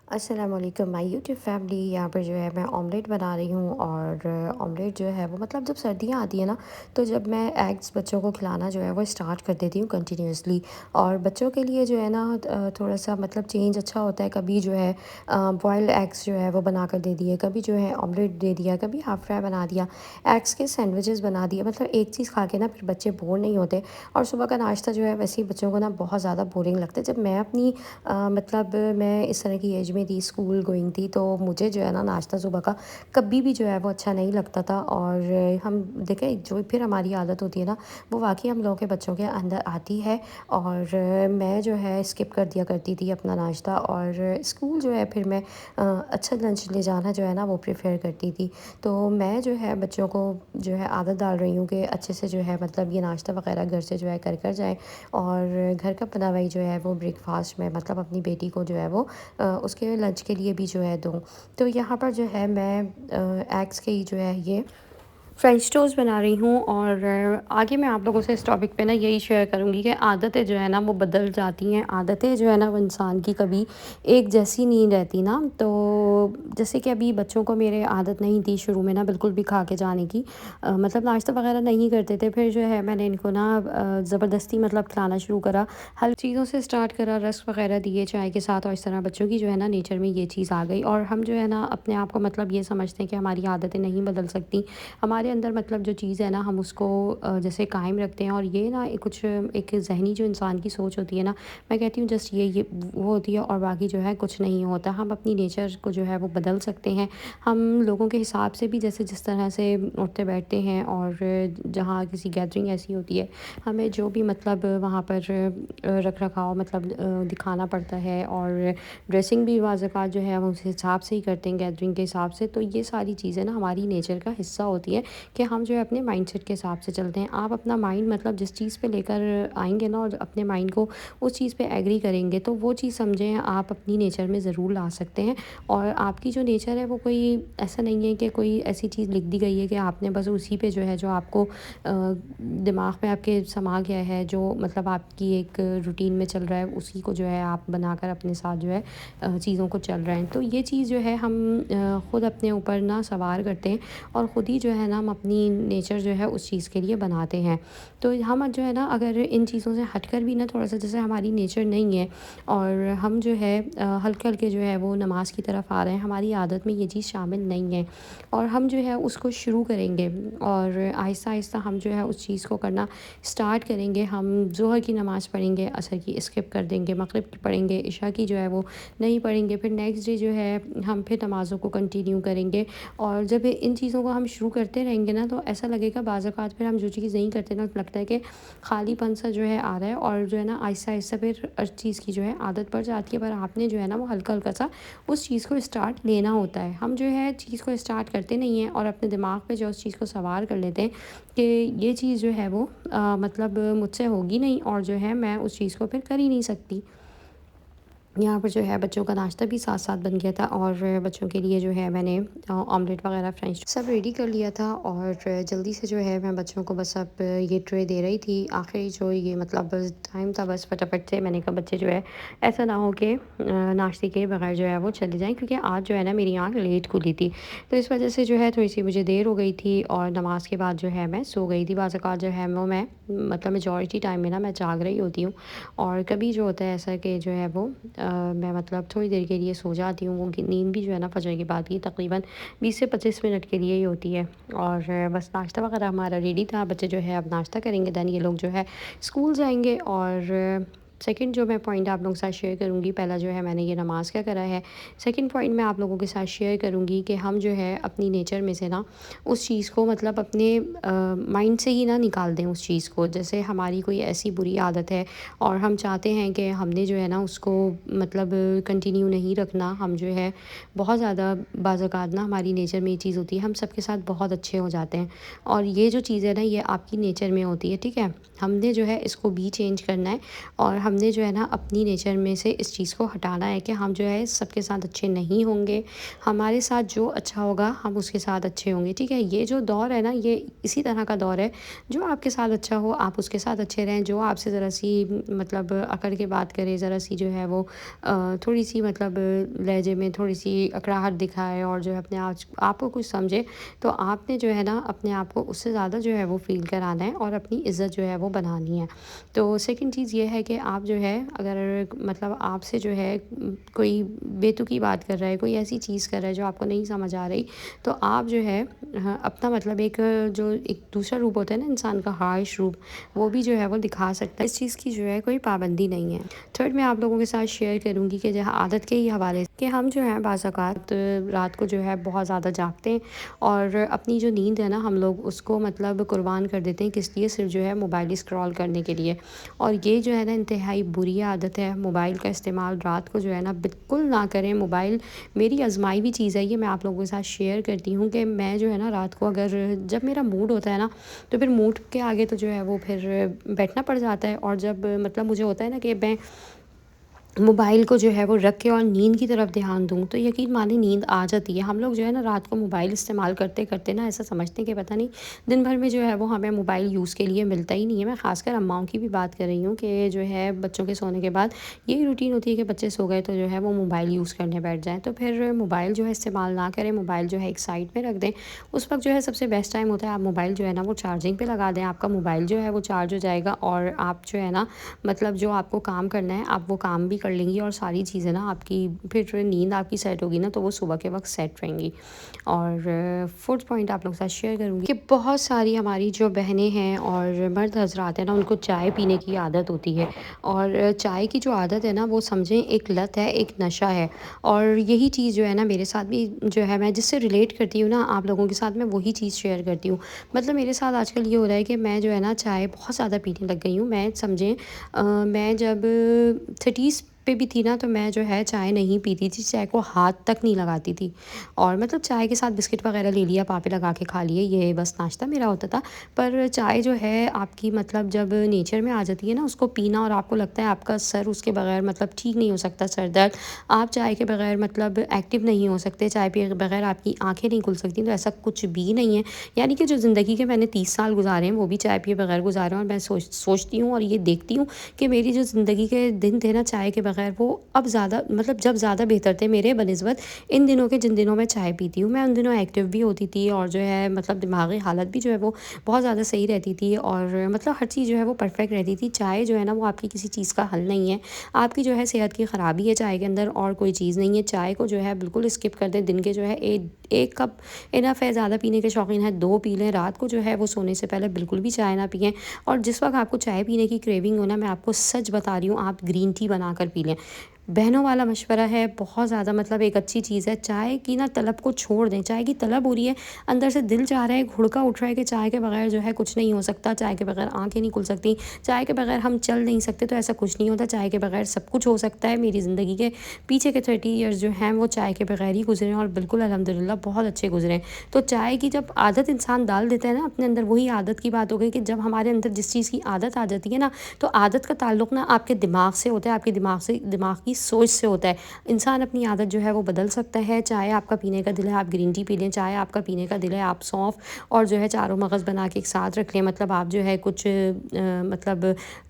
السلام علیکم مائی YouTube family, یہاں پر جو ہے میں آملیٹ بنا رہی ہوں۔ اور آملیٹ جو ہے وہ مطلب جب سردیاں آتی ہیں نا، تو جب میں ایگز بچوں کو کھلانا جو ہے وہ اسٹارٹ کر دیتی ہوں کنٹینیوسلی۔ اور بچوں کے لیے جو ہے نا تھوڑا سا مطلب چینج اچھا ہوتا ہے، کبھی جو ہے بوائلڈ ایگز جو ہے وہ بنا کر دے دیے، کبھی جو ہے آملیٹ دے دیا، کبھی ہاف فرائی بنا دیا، ایگز کے سینڈوچز بنا دیے۔ مطلب ایک چیز کھا کے نا پھر بچے بور نہیں ہوتے۔ اور صبح کا ناشتہ جو ہے ویسے ہی بچوں کو نا بہت زیادہ بورنگ لگتا ہے۔ جب میں اپنی مطلب میں اس طرح کی ایج میں تھی، اسکول گوئنگ تھی، تو مجھے جو ہے نا ناشتہ صبح کا کبھی بھی جو ہے وہ اچھا نہیں لگتا تھا۔ اور ہم دیکھیں جو پھر ہماری عادت ہوتی ہے نا، وہ واقعی ہم لوگوں کے بچوں کے اندر آتی ہے۔ اور میں جو ہے اسکپ کر دیا کرتی تھی اپنا ناشتہ، اور اسکول جو ہے پھر میں اچھا لنچ لے جانا جو ہے نا وہ پریفر کرتی تھی۔ تو میں جو ہے بچوں کو جو ہے عادت ڈال رہی ہوں کہ اچھے سے جو ہے مطلب یہ ناشتہ وغیرہ گھر سے جو ہے کر جائیں، اور گھر کا بنا ہوا جو ہے وہ بریک فاسٹ میں مطلب اپنی بیٹی کو جو ہے وہ اس کے لنچ کے لیے بھی جو ہے دوں۔ تو یہاں پر جو ہے میں ایگس کے ہی جو ہے یہ فرینچ ٹوسٹ بنا رہی ہوں۔ اور آگے میں آپ لوگوں سے اس ٹاپک پہ نا یہی شیئر کروں گی کہ عادتیں جو ہے نا وہ بدل جاتی ہیں۔ عادتیں جو ہے نا وہ انسان کی کبھی ایک جیسی نہیں رہتی نا۔ تو جیسے کہ ابھی بچوں کو میرے عادت نہیں تھی شروع میں نا بالکل بھی کھا کے جانے کی، مطلب ناشتہ وغیرہ نہیں کرتے تھے۔ پھر جو ہے میں نے ان کو نا زبردستی مطلب کھلانا شروع کرا، ہلکی چیزوں سے اسٹارٹ کرا، رسک وغیرہ دیے چائے کے ساتھ، اور اس طرح بچوں کی جو ہے نا نیچر میں یہ چیز آ گئی۔ اور ہم جو ہے نا اپنے آپ کو مطلب یہ سمجھتے ہیں کہ ہماری عادتیں نہیں بدل سکتی، ہمارے اندر مطلب جو چیز ہے نا ہم اس کو جیسے قائم رکھتے ہیں۔ اور یہ نا کچھ ایک ذہنی جو انسان کی سوچ ہوتی ہے نا، میں کہتی ہوں جسٹ یہ وہ ہوتی ہے، اور باقی جو ہے کچھ نہیں ہوتا۔ ہم اپنی نیچر کو جو ہے وہ بدل سکتے ہیں، ہم لوگوں کے حساب سے بھی، جیسے جس طرح سے اٹھتے بیٹھتے ہیں، اور جہاں کسی گیدرنگ ایسی ہوتی ہے ہمیں جو بھی مطلب وہاں پر رکھ رکھاؤ مطلب دکھانا پڑتا ہے، اور ڈریسنگ بھی بعض اوقات جو ہے ہم اس حساب سے ہی کرتے ہیں گیدرنگ کے حساب سے۔ تو یہ ساری چیزیں نا ہماری نیچر کا حصہ ہوتی ہے کہ ہم جو ہے اپنے مائنڈ سیٹ کے حساب سے چلتے ہیں۔ آپ اپنا مائنڈ مطلب جس چیز پہ لے کر آئیں گے نا، اور اپنے مائنڈ کو اس چیز پہ ایگری کریں گے، تو وہ چیز سمجھیں آپ اپنی نیچر میں ضرور لا سکتے ہیں۔ اور آپ کی جو نیچر ہے وہ کوئی ایسا نہیں ہے کہ کوئی ایسی چیز لکھ دی گئی ہے کہ آپ نے بس اسی پہ جو ہے جو آپ کو دماغ میں آپ کے سما گیا ہے، جو مطلب آپ کی ایک روٹین میں چل رہا ہے، اسی کو جو ہے آپ بنا کر اپنے ساتھ جو ہے چیزوں کو چل رہے ہیں۔ تو یہ چیز جو ہے ہم خود اپنے اوپر نا سوار کرتے ہیں، اور خود ہی جو ہے نا ہم اپنی نیچر جو ہے اس چیز کے لیے بناتے ہیں۔ تو ہم جو ہے نا اگر ان چیزوں سے ہٹ کر بھی نا تھوڑا سا، جیسے ہماری نیچر نہیں ہے اور ہم جو ہے ہلکے ہلکے جو ہے وہ نماز کی طرف آ رہے ہیں، ہماری عادت میں یہ چیز شامل نہیں ہے، اور ہم جو ہے اس کو شروع کریں گے، اور آہستہ آہستہ ہم جو ہے اس چیز کو کرنا اسٹارٹ کریں گے۔ ہم ظہر کی نماز پڑھیں گے، عصر کی اسکپ کر دیں گے، مغرب کی پڑھیں گے، عشاء کی جو ہے وہ نہیں پڑھیں گے، پھر نیکسٹ ڈے جو ہے ہم پھر نمازوں کو کنٹینیو کریں گے۔ اور جب ان چیزوں کو ہم شروع کرتے رہیں گے نا، تو ایسا لگے گا بعض اوقات پھر ہم جو چیز نہیں کرتے نا، لگتا ہے کہ خالی پن سا جو ہے آ رہا ہے، اور جو ہے نا آہستہ آہستہ پھر ہر چیز کی جو ہے عادت پڑ جاتی ہے۔ پر آپ نے جو ہے نا وہ ہلکا ہلکا سا اس چیز کو اسٹارٹ لینا ہوتا ہے۔ ہم جو ہے چیز کو اسٹارٹ کرتے نہیں ہیں، اور اپنے دماغ پہ جو اس چیز کو سوار کر لیتے ہیں کہ یہ چیز جو ہے وہ مطلب مجھ سے ہوگی نہیں، اور جو ہے میں اس چیز کو پھر کر ہی نہیں سکتی۔ یہاں پر جو ہے بچوں کا ناشتہ بھی ساتھ ساتھ بن گیا تھا، اور بچوں کے لیے جو ہے میں نے آملیٹ وغیرہ فرینچ سب ریڈی کر لیا تھا، اور جلدی سے جو ہے میں بچوں کو بس اب یہ ٹرے دے رہی تھی۔ آخری جو یہ مطلب ٹائم تھا، بس فٹافٹ سے میں نے کہا بچے جو ہے ایسا نہ ہو کہ ناشتے کے بغیر جو ہے وہ چلے جائیں، کیونکہ آج جو ہے نا میری آنکھ لیٹ کھلی تھی، تو اس وجہ سے جو ہے تھوڑی سی مجھے دیر ہو گئی تھی، اور نماز کے بعد جو ہے میں سو گئی تھی۔ بعض اوقات جو ہے وہ میں مطلب میجورٹی ٹائم میں نا میں جاگ رہی ہوتی ہوں، اور کبھی جو ہوتا ہے ایسا کہ جو ہے وہ میں مطلب تھوڑی دیر کے لیے سو جاتی ہوں۔ وہ نیند بھی جو ہے نا فجر کے بعد کی تقریباً 20 سے 25 منٹ کے لیے ہی ہوتی ہے۔ اور بس ناشتہ وغیرہ ہمارا ریڈی تھا، بچے جو ہے اب ناشتہ کریں گے، دین یہ لوگ جو ہے اسکول جائیں گے۔ اور سیکنڈ جو میں پوائنٹ آپ لوگوں کے ساتھ شیئر کروں گی، پہلا جو ہے میں نے یہ نماز کا کرا ہے، سیکنڈ پوائنٹ میں آپ لوگوں کے ساتھ شیئر کروں گی کہ ہم جو ہے اپنی نیچر میں سے نا اس چیز کو مطلب اپنے مائنڈ سے ہی نہ نکال دیں اس چیز کو۔ جیسے ہماری کوئی ایسی بری عادت ہے، اور ہم چاہتے ہیں کہ ہم نے جو ہے نا اس کو مطلب کنٹینیو نہیں رکھنا، ہم جو ہے بہت زیادہ بعض اوقات نا ہماری نیچر میں یہ چیز ہوتی ہے، ہم سب کے ساتھ بہت اچھے ہو جاتے ہیں، اور یہ جو چیز ہے نا یہ آپ کی نیچر میں ہوتی ہے، ٹھیک ہے؟ ہم نے جو ہے اس کو بھی چینج کرنا ہے، اور ہم نے جو ہے نا اپنی نیچر میں سے اس چیز کو ہٹانا ہے کہ ہم جو ہے سب کے ساتھ اچھے نہیں ہوں گے، ہمارے ساتھ جو اچھا ہوگا ہم اس کے ساتھ اچھے ہوں گے، ٹھیک ہے؟ یہ جو دور ہے نا، یہ اسی طرح کا دور ہے، جو آپ کے ساتھ اچھا ہو آپ اس کے ساتھ اچھے رہیں، جو آپ سے ذرا سی مطلب اکڑ کے بات کرے، ذرا سی جو ہے وہ تھوڑی سی مطلب لہجے میں تھوڑی سی اکڑاہٹ دکھائے اور جو ہے اپنے آپ کو کچھ سمجھے، تو آپ نے جو ہے نا اپنے آپ کو اس سے زیادہ جو ہے وہ فیل کرانا ہے اور اپنی عزت جو ہے وہ بنانی ہے۔ تو سیکنڈ چیز یہ ہے کہ آپ جو ہے اگر مطلب آپ سے جو ہے کوئی بیتکی بات کر رہا ہے، کوئی ایسی چیز کر رہا ہے جو آپ کو نہیں سمجھ آ رہی، تو آپ جو ہے اپنا مطلب ایک دوسرا روپ ہوتا ہے نا انسان کا، ہارش روپ، وہ بھی جو ہے وہ دکھا سکتا ہے۔ اس چیز کی جو ہے کوئی پابندی نہیں ہے۔ تھرڈ میں آپ لوگوں کے ساتھ شیئر کروں گی کہ جہاں عادت کے ہی حوالے سے کہ ہم جو ہیں بعض اوقات رات کو جو ہے بہت زیادہ جاگتے ہیں اور اپنی جو نیند ہے نا ہم لوگ اس کو مطلب قربان کر دیتے ہیں، کس لیے؟ صرف جو ہے موبائل اسکرول کرنے کے لیے۔ اور یہ جو ہے نا انتہائی بری عادت ہے، موبائل کا استعمال رات کو جو ہے نا بالکل نہ کریں۔ موبائل میری آزمائی ہوئی چیز ہے، یہ میں آپ لوگوں کے ساتھ شیئر کرتی ہوں کہ میں جو ہے نا رات کو اگر جب میرا موڈ ہوتا ہے نا تو پھر موڈ کے آگے تو جو ہے وہ پھر بیٹھنا پڑ جاتا ہے، اور جب مطلب مجھے ہوتا ہے نا کہ میں موبائل کو جو ہے وہ رکھ کے اور نیند کی طرف دھیان دوں، تو یقین مانیں نیند آ جاتی ہے۔ ہم لوگ جو ہے نا رات کو موبائل استعمال کرتے کرتے نا ایسا سمجھتے ہیں کہ پتہ نہیں دن بھر میں جو ہے وہ ہمیں موبائل یوز کے لیے ملتا ہی نہیں ہے۔ میں خاص کر اماؤں کی بھی بات کر رہی ہوں کہ جو ہے بچوں کے سونے کے بعد یہی روٹین ہوتی ہے کہ بچے سو گئے تو جو ہے وہ موبائل یوز کرنے بیٹھ جائیں، تو پھر موبائل جو ہے استعمال نہ کریں، موبائل جو ہے ایک سائڈ پہ رکھ دیں۔ اس وقت جو ہے سب سے بیسٹ ٹائم ہوتا ہے آپ موبائل جو ہے نا وہ چارجنگ پہ لگا دیں، آپ کا موبائل جو ہے وہ چارج ہو جائے گا اور آپ جو ہے نا مطلب جو آپ کو کام کرنا ہے آپ وہ کام بھی کر لیں گی، اور ساری چیزیں نا آپ کی پھر نیند آپ کی سیٹ ہوگی نا تو وہ صبح کے وقت سیٹ رہیں گی۔ اور فورتھ پوائنٹ آپ لوگوں کے ساتھ شیئر کروں گی کہ بہت ساری ہماری جو بہنیں ہیں اور مرد حضرات ہیں نا ان کو چائے پینے کی عادت ہوتی ہے، اور چائے کی جو عادت ہے نا وہ سمجھیں ایک لت ہے، ایک نشہ ہے، اور یہی چیز جو ہے نا میرے ساتھ بھی جو ہے میں جس سے ریلیٹ کرتی ہوں نا آپ لوگوں کے ساتھ میں وہی چیز شیئر کرتی ہوں۔ مطلب میرے ساتھ آج کل یہ ہو رہا ہے کہ میں جو ہے نا چائے بہت زیادہ پینے لگ گئی ہوں۔ میں سمجھیں میں جب 30s پہ بھی تھی نا تو میں جو ہے چائے نہیں پیتی تھی، چائے کو ہاتھ تک نہیں لگاتی تھی، اور مطلب چائے کے ساتھ بسکٹ وغیرہ لے لیا، پاپے لگا کے کھا لیے، یہ بس ناشتہ میرا ہوتا تھا۔ پر چائے جو ہے آپ کی مطلب جب نیچر میں آ جاتی ہے نا اس کو پینا، اور آپ کو لگتا ہے آپ کا سر اس کے بغیر مطلب ٹھیک نہیں ہو سکتا، سر درد، آپ چائے کے بغیر مطلب ایکٹیو نہیں ہو سکتے، چائے پیے بغیر آپ کی آنکھیں نہیں کھل سکتی، تو ایسا کچھ بھی نہیں ہے۔ یعنی کہ جو زندگی کے میں نے 30 سال گزارے ہیں وہ بھی چائے پیے بغیر گزارے ہیں، اور میں سوچتی ہوں اور یہ دیکھتی ہوں کہ میری جو زندگی کے دن تھے نا چائے کے بغیر، وہ اب زیادہ مطلب جب زیادہ بہتر تھے میرے بنسبت ان دنوں کے، جن دنوں میں چائے پیتی ہوں۔ میں ان دنوں ایکٹیو بھی ہوتی تھی اور جو ہے مطلب دماغی حالت بھی جو ہے وہ بہت زیادہ صحیح رہتی تھی، اور مطلب ہر چیز جو ہے وہ پرفیکٹ رہتی تھی۔ چائے جو ہے نا وہ آپ کی کسی چیز کا حل نہیں ہے، آپ کی جو ہے صحت کی خرابی ہے چائے کے اندر، اور کوئی چیز نہیں ہے۔ چائے کو جو ہے بالکل اسکپ کر دیں، دن کے جو ہے ایک کپ انف ہے، زیادہ پینے کے شوقین ہیں 2 پی لیں، رات کو جو ہے وہ سونے سے پہلے بالکل بھی چائے نہ پئیں، اور جس وقت آپ کو چائے پینے کی کریونگ ہونا، میں آپ کو سچ بتا رہی ہوں آپ گرین ٹی بنا کر پی لیں۔ بہنوں والا مشورہ ہے، بہت زیادہ مطلب ایک اچھی چیز ہے۔ چائے کی نا طلب کو چھوڑ دیں، چائے کی طلب ہو رہی ہے، اندر سے دل چاہ رہا ہے، گھڑکا اٹھ رہا ہے کہ چائے کے بغیر جو ہے کچھ نہیں ہو سکتا، چائے کے بغیر آنکھیں نہیں کھل سکتی، چائے کے بغیر ہم چل نہیں سکتے، تو ایسا کچھ نہیں ہوتا، چائے کے بغیر سب کچھ ہو سکتا ہے۔ میری زندگی کے پیچھے کے 30 ایئرز جو ہیں وہ چائے کے بغیر ہی گزرے ہیں، اور بالکل الحمدللہ بہت اچھے گزرے ہیں۔ تو چائے کی جب عادت انسان ڈال دیتا ہے نا اپنے اندر، وہی عادت کی بات ہو گئی کہ جب ہمارے اندر جس چیز کی عادت آ جاتی ہے نا، تو عادت کا تعلق نا آپ کے دماغ سے ہوتا ہے، آپ کے دماغ کی سوچ سے ہوتا ہے۔ انسان اپنی عادت جو ہے وہ بدل سکتا ہے۔ چائے آپ کا پینے کا دل ہے آپ گرین ٹی پی لیں، چائے آپ کا پینے کا دل ہے آپ سونف اور جو ہے چاروں مغز بنا کے ایک ساتھ رکھ لیں، مطلب آپ جو ہے کچھ مطلب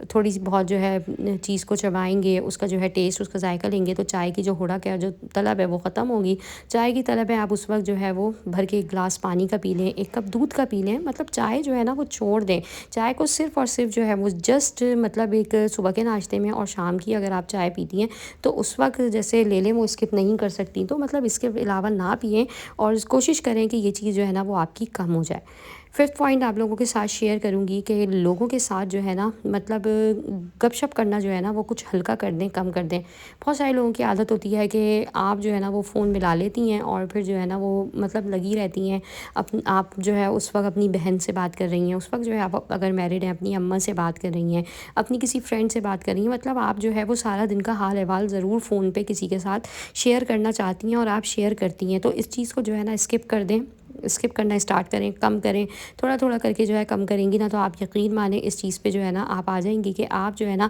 تھوڑی سی بہت جو ہے چیز کو چبائیں گے، اس کا جو ہے ٹیسٹ، اس کا ذائقہ لیں گے، تو چائے کی جو ہڑک ہے، جو طلب ہے وہ ختم ہوگی۔ چائے کی طلب ہے، آپ اس وقت جو ہے وہ بھر کے ایک گلاس پانی کا پی لیں، ایک کپ دودھ کا پی لیں، مطلب چائے جو ہے نا وہ چھوڑ دیں۔ چائے کو صرف اور صرف جو ہے وہ جسٹ مطلب ایک صبح کے ناشتے میں اور شام کی اگر آپ چائے پیتی ہیں تو اس وقت جیسے لے لیں، وہ اسکپ نہیں کر سکتی، تو مطلب اس کے علاوہ نہ پئیں، اور کوشش کریں کہ یہ چیز جو ہے نا وہ آپ کی کم ہو جائے۔ ففتھ پوائنٹ آپ لوگوں کے ساتھ شیئر کروں گی کہ لوگوں کے ساتھ جو ہے نا مطلب گپ شپ کرنا جو ہے نا وہ کچھ ہلکا کر دیں، کم کر دیں۔ بہت سارے لوگوں کی عادت ہوتی ہے کہ آپ جو ہے نا وہ فون ملا لیتی ہیں اور پھر جو ہے نا وہ مطلب لگی رہتی ہیں، آپ جو ہے اس وقت اپنی بہن سے بات کر رہی ہیں، اس وقت جو ہے آپ اگر میرڈ ہیں اپنی اماں سے بات کر رہی ہیں، اپنی کسی فرینڈ سے بات کر رہی ہیں، مطلب آپ جو ہے وہ سارا دن کا حال احوال ضرور فون پہ کسی کے ساتھ شیئر کرنا چاہتی ہیں، اور آپ شیئر کرتی ہیں، تو اس چیز کو جو ہے نا اسکپ کر دیں۔ اسکپ کرنا اسٹارٹ کریں، کم کریں، تھوڑا تھوڑا کر کے جو ہے کم کریں گی نا تو آپ یقین مانیں اس چیز پہ جو ہے نا آپ آ جائیں گی کہ آپ جو ہے نا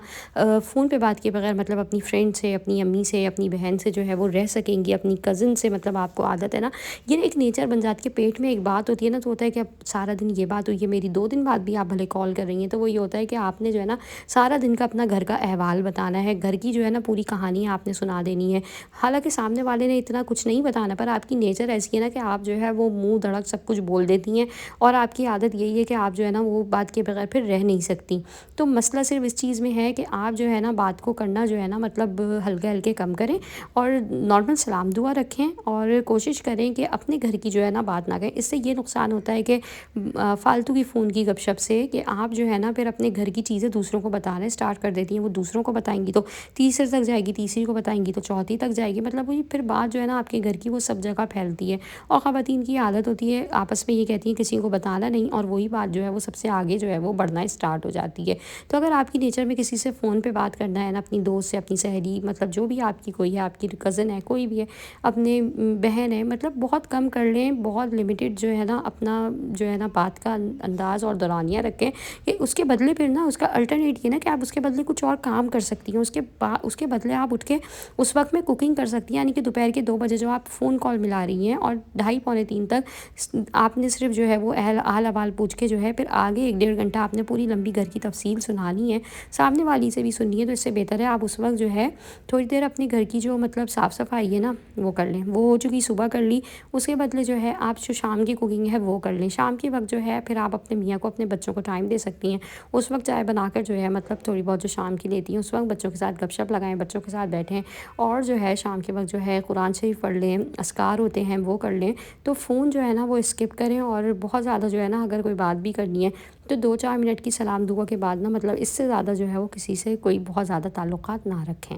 فون پہ بات کیے بغیر مطلب اپنی فرینڈ سے، اپنی امی سے، اپنی بہن سے جو ہے وہ رہ سکیں گی، اپنی کزن سے، مطلب آپ کو عادت ہے نا، یہ ایک نیچر بن جاتی ہے، پیٹ میں ایک بات ہوتی ہے نا تو ہوتا ہے کہ اب سارا دن یہ بات ہوئی ہے میری، 2 دن بعد بھی آپ بھلے کال کر رہی ہیں تو وہ یہ ہوتا ہے کہ آپ نے جو ہے نا سارا دن کا اپنا گھر کا احوال بتانا ہے، گھر کی جو ہے نا پوری کہانی آپ نے سنا دینی ہے، حالانکہ سامنے والے نے اتنا کچھ نہیں بتانا پر آپ کی نیچر ایسی ہے نا کہ آپ جو ہے وہ منہ دھڑک سب کچھ بول دیتی ہیں اور آپ کی عادت یہی ہے کہ آپ جو ہے نا وہ بات کے بغیر پھر رہ نہیں سکتی۔ تو مسئلہ صرف اس چیز میں ہے کہ آپ جو ہے نا بات کو کرنا جو ہے نا مطلب ہلکے ہلکے کم کریں اور نارمل سلام دعا رکھیں اور کوشش کریں کہ اپنے گھر کی جو ہے نا بات نہ کریں۔ اس سے یہ نقصان ہوتا ہے کہ فالتو کی فون کی گپ شپ سے کہ آپ جو ہے نا پھر اپنے گھر کی چیزیں دوسروں کو بتانا اسٹارٹ کر دیتی ہیں، وہ دوسروں کو بتائیں گی تو تیسرے تک جائے گی، تیسری کو بتائیں گی تو چوتھی تک جائے گی، مطلب وہی پھر بات جو ہے نا آپ کے گھر کی وہ سب جگہ پھیلتی ہے اور خواتین کی عادت ہوتی ہے آپس میں یہ کہتی ہیں کسی کو بتانا نہیں اور وہی بات جو ہے وہ سب سے آگے جو ہے وہ بڑھنا اسٹارٹ ہو جاتی ہے۔ تو اگر آپ کی نیچر میں کسی سے فون پہ بات کرنا ہے نا، اپنی دوست سے، اپنی سہیلی، مطلب جو بھی آپ کی کوئی ہے، آپ کی کزن ہے، کوئی بھی ہے، اپنے بہن ہے، مطلب بہت کم کر لیں، بہت لمیٹڈ جو ہے نا اپنا جو ہے نا بات کا انداز اور دورانیہ رکھیں کہ اس کے بدلے پھر نا اس کا الٹرنیٹ یہ نا کہ آپ اس کے بدلے کچھ اور کام کر سکتی ہیں، اس کے بدلے آپ اٹھ کے اس وقت میں کوکنگ کر سکتی ہیں، یعنی کہ دوپہر کے 2 بجے جو آپ فون کال ملا رہی ہیں اور 2:30 پونے 3 تک آپ نے صرف جو ہے وہ حال احوال پوچھ کے جو ہے پھر آگے 1 1.5 گھنٹہ آپ نے پوری لمبی گھر کی تفصیل سنانی ہے، سامنے والی سے بھی سننی ہے، تو اس سے بہتر ہے آپ اس وقت جو ہے تھوڑی دیر اپنے گھر کی جو مطلب صاف صفائی ہے نا وہ کر لیں، وہ ہو چکی صبح کر لی، اس کے بدلے جو ہے آپ جو شام کی کوکنگ ہے وہ کر لیں، شام کے وقت جو ہے پھر آپ اپنے میاں کو، اپنے بچوں کو ٹائم دے سکتی ہیں، اس وقت چائے بنا کر جو ہے مطلب تھوڑی بہت جو شام کی لیتی ہیں اس وقت بچوں کے ساتھ گپ شپ لگائیں، بچوں کے ساتھ بیٹھیں اور جو ہے شام کے وقت جو ہے قرآن شریف پڑھ لیں، اذکار ہوتے ہیں وہ کر لیں، تو فون جو ہے نا وہ اسکپ کریں اور بہت زیادہ جو ہے نا اگر کوئی بات بھی کرنی ہے تو 2 4 منٹ کی سلام دعا کے بعد نا مطلب اس سے زیادہ جو ہے وہ کسی سے کوئی بہت زیادہ تعلقات نہ رکھیں۔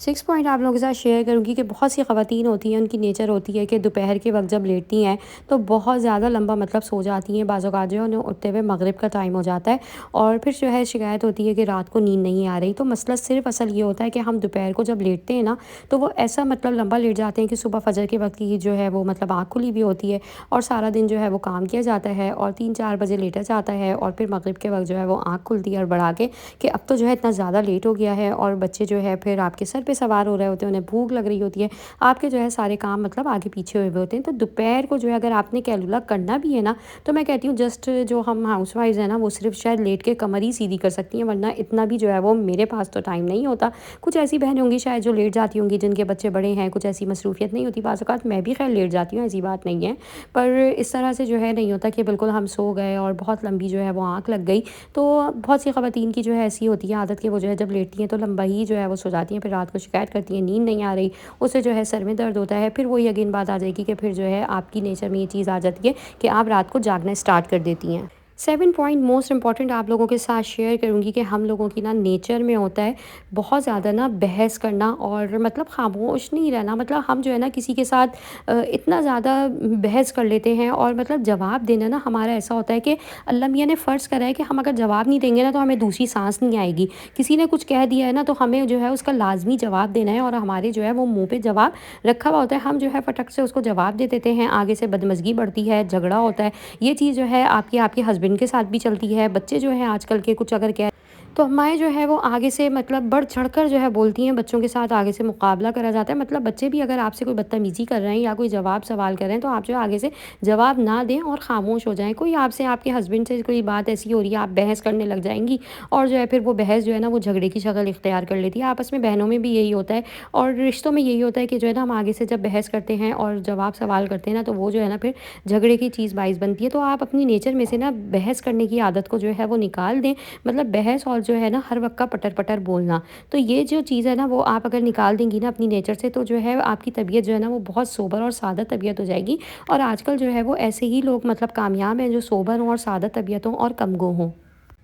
6 پوائنٹ آپ لوگوں کے ساتھ شیئر کروں گی کہ بہت سی خواتین ہوتی ہیں، ان کی نیچر ہوتی ہے کہ دوپہر کے وقت جب لیٹتی ہیں تو بہت زیادہ لمبا مطلب سو جاتی ہیں، بعض اوقات جو ہے انہیں اٹھتے ہوئے مغرب کا ٹائم ہو جاتا ہے اور پھر جو ہے شکایت ہوتی ہے کہ رات کو نیند نہیں آ رہی۔ تو مسئلہ صرف اصل یہ ہوتا ہے کہ ہم دوپہر کو جب لیٹتے ہیں نا تو وہ ایسا مطلب لمبا لیٹ جاتے ہیں کہ صبح فجر کے وقت کی جو ہے وہ مطلب آنکھ کھلی بھی ہوتی ہے اور سارا دن جو ہے وہ کام کیا جاتا ہے اور 3 4 بجے لیٹا جاتا ہے اور پھر مغرب کے وقت جو ہے وہ آنکھ کھلتی ہے اور بڑھا کے کہ اب تو جو ہے اتنا زیادہ لیٹ ہو گیا ہے اور بچے جو ہے پھر آپ کے سر پہ سوار ہو رہے ہوتے ہیں، انہیں بھوک لگ رہی ہوتی ہے، آپ کے جو ہے سارے کام مطلب آگے پیچھے ہوئے ہوتے ہیں۔ تو دوپہر کو جو ہے اگر آپ نے کیلولا کرنا بھی ہے نا تو میں کہتی ہوں جسٹ جو ہم ہاؤس وائز ہیں نا وہ صرف شاید لیٹ کے کمر ہی سیدھی کر سکتی ہیں، ورنہ اتنا بھی جو ہے وہ میرے پاس تو ٹائم نہیں ہوتا۔ کچھ ایسی بہنیں ہوں گی شاید جو لیٹ جاتی ہوں گی جن کے بچے بڑے ہیں، کچھ ایسی مصروفیت نہیں ہوتی، بعض اوقات میں بھی خیر لیٹ جاتی ہوں، ایسی بات نہیں ہے، پر اس طرح سے جو ہے نہیں ہوتا کہ بالکل ہم سو گئے اور بہت لمبی جو ہے وہ آنکھ لگ گئی۔ تو بہت سی خواتین کی جو ہے ایسی ہوتی ہے عادت کہ وہ جو ہے جب لیٹتی ہیں تو لمبا ہی جو ہے وہ سو جاتی ہیں، پھر رات کو شکایت کرتی ہیں نیند نہیں آ رہی، اس سے جو ہے سر میں درد ہوتا ہے، پھر وہی اگین بات آ جائے گی کہ پھر جو ہے آپ کی نیچر میں یہ چیز آ جاتی ہے کہ آپ رات کو جاگنا اسٹارٹ کر دیتی ہیں۔ 7 پوائنٹ موسٹ امپورٹنٹ آپ لوگوں کے ساتھ شیئر کروں گی کہ ہم لوگوں کی نا نیچر میں ہوتا ہے بہت زیادہ نا بحث کرنا اور مطلب خاموش نہیں رہنا، مطلب ہم جو ہے نا کسی کے ساتھ اتنا زیادہ بحث کر لیتے ہیں اور مطلب جواب دینا نا ہمارا ایسا ہوتا ہے کہ اللہ میاں نے فرض کرا ہے کہ ہم اگر جواب نہیں دیں گے نا تو ہمیں دوسری سانس نہیں آئے گی، کسی نے کچھ کہہ دیا ہے نا تو ہمیں جو ہے اس کا لازمی جواب دینا ہے اور ہمارے جو ہے وہ منہ پہ جواب رکھا ہوا ہوتا ہے، ہم جو ہے فٹک سے اس کو جواب دے دیتے ہیں، آگے سے بدمزگی بڑھتی ہے، جھگڑا ہوتا ہے، یہ چیز جو ہے آپ کے ہسبینڈ کے ساتھ بھی چلتی ہے، بچے جو ہیں آج کل کے کچھ اگر کہہ تو ہمارے جو ہے وہ آگے سے مطلب بڑھ چڑھ کر جو ہے بولتی ہیں، بچوں کے ساتھ آگے سے مقابلہ کرا جاتا ہے، مطلب بچے بھی اگر آپ سے کوئی بدتمیزی کر رہے ہیں یا کوئی جواب سوال کر رہے ہیں تو آپ جو ہے آگے سے جواب نہ دیں اور خاموش ہو جائیں۔ کوئی آپ سے آپ کے ہسبینڈ سے کوئی بات ایسی ہو رہی ہے، آپ بحث کرنے لگ جائیں گی اور جو ہے پھر وہ بحث جو ہے نا وہ جھگڑے کی شکل اختیار کر لیتی ہے، آپس میں بہنوں میں بھی یہی ہوتا ہے اور رشتوں میں یہی ہوتا ہے کہ جو ہے نا ہم آگے سے جب بحث کرتے ہیں اور جواب سوال کرتے ہیں نا تو وہ جو ہے نا پھر جھگڑے کی چیز باعث بنتی ہے۔ تو آپ اپنی نیچر میں سے نا بحث کرنے کی عادت کو جو ہے وہ نکال دیں، مطلب بحث اور جو ہے نا ہر وقت کا پٹر پٹر بولنا، تو یہ جو چیز ہے نا وہ آپ اگر نکال دیں گی نا اپنی نیچر سے تو جو ہے آپ کی طبیعت جو ہے نا وہ بہت سوبر اور سادہ طبیعت ہو جائے گی، اور آج کل جو ہے وہ ایسے ہی لوگ مطلب کامیاب ہیں جو سوبر ہوں اور سادہ طبیعت ہوں اور کم گو ہوں۔